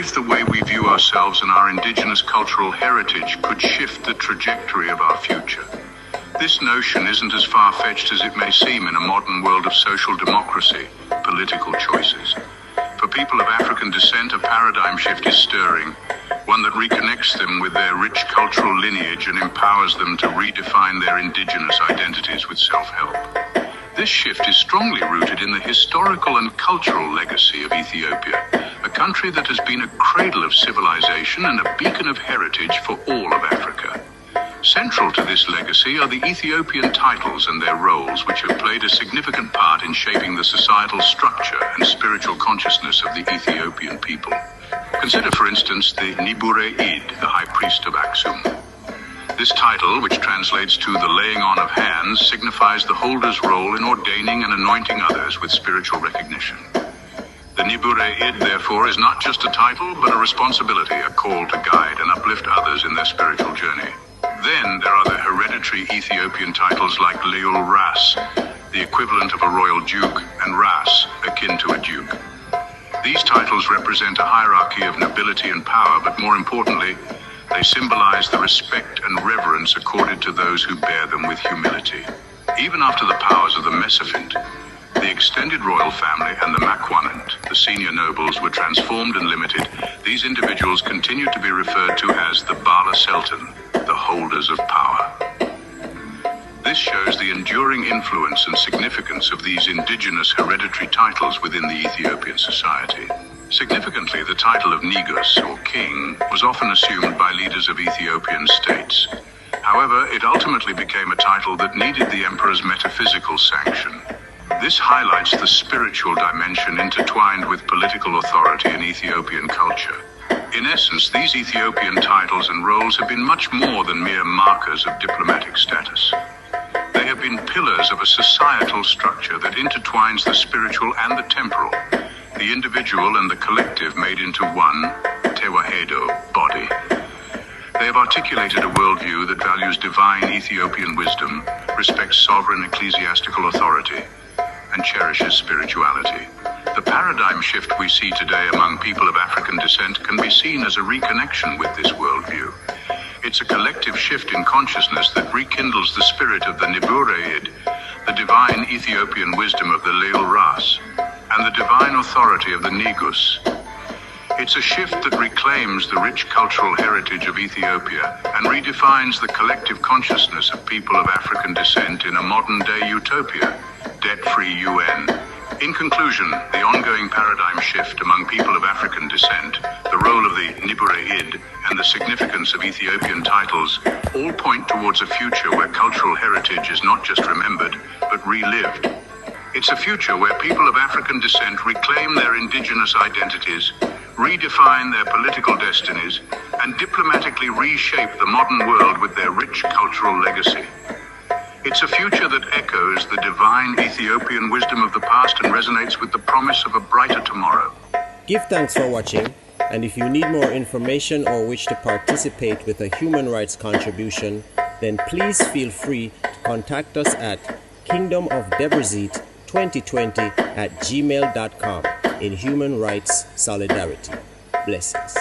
if the way we view ourselves and our indigenous cultural heritage could shift the trajectory of our future. This notion isn't as far-fetched as it may seem in a modern world of social democracy, political choices. For people of African descent, a paradigm shift is stirring, one that reconnects them with their rich cultural lineage and empowers them to redefine their indigenous identities with self-help. This shift is strongly rooted in the historical and cultural legacy of Ethiopia, a country that has been a cradle of civilization and a beacon of heritage for all of Africa. Central to this legacy are the Ethiopian titles and their roles, which have played a significant part in shaping the societal structure and spiritual consciousness of the Ethiopian people. Consider, for instance, the Nibure-Id, the High Priest of Aksum. This title, which translates to the laying on of hands, signifies the holder's role in ordaining and anointing others with spiritual recognition. The Nibure-Id, therefore, is not just a title, but a responsibility, a call to guide and uplift others in their spiritual journey. Then there are the hereditary Ethiopian titles like Leul Ras, the equivalent of a royal duke, and Ras, akin to a duke. These titles represent a hierarchy of nobility and power, but more importantly, they symbolize the respect and reverence accorded to those who bear them with humility. Even after the powers of the Mesafint, the extended royal family and the Makwanant, the senior nobles, were transformed and limited, these individuals continued to be referred to as the Bala Sultan, the holders of power. This shows the enduring influence and significance of these indigenous hereditary titles within the Ethiopian society. Significantly, the title of Negus, or king, was often assumed by leaders of Ethiopian states. However, it ultimately became a title that needed the emperor's metaphysical sanction. This highlights the spiritual dimension intertwined with political authority in Ethiopian culture. In essence, these Ethiopian titles and roles have been much more than mere markers of diplomatic status. They have been pillars of a societal structure that intertwines the spiritual and the temporal, the individual and the collective made into one, Tewahedo, body. They have articulated a worldview that values divine Ethiopian wisdom, respects sovereign ecclesiastical authority, and cherishes spirituality. The paradigm shift we see today among people of African descent can be seen as a reconnection with this worldview. It's a collective shift in consciousness that rekindles the spirit of the Nibure-Id, the divine Ethiopian wisdom of the Leul Ras, and the divine authority of the Negus. It's a shift that reclaims the rich cultural heritage of Ethiopia and redefines the collective consciousness of people of African descent in a modern-day utopia, debt-free UN. In conclusion, the ongoing paradigm shift among people of African descent, the role of the Nibure-Id, and the significance of Ethiopian titles all point towards a future where cultural heritage is not just remembered, but relived. It's a future where people of African descent reclaim their indigenous identities, redefine their political destinies, and diplomatically reshape the modern world with their rich cultural legacy. It's a future that echoes the divine Ethiopian wisdom of the past and resonates with the promise of a brighter tomorrow. Give thanks for watching, and if you need more information or wish to participate with a human rights contribution, then please feel free to contact us at kingdomofdeburzit2020@gmail.com in human rights solidarity. Blessings.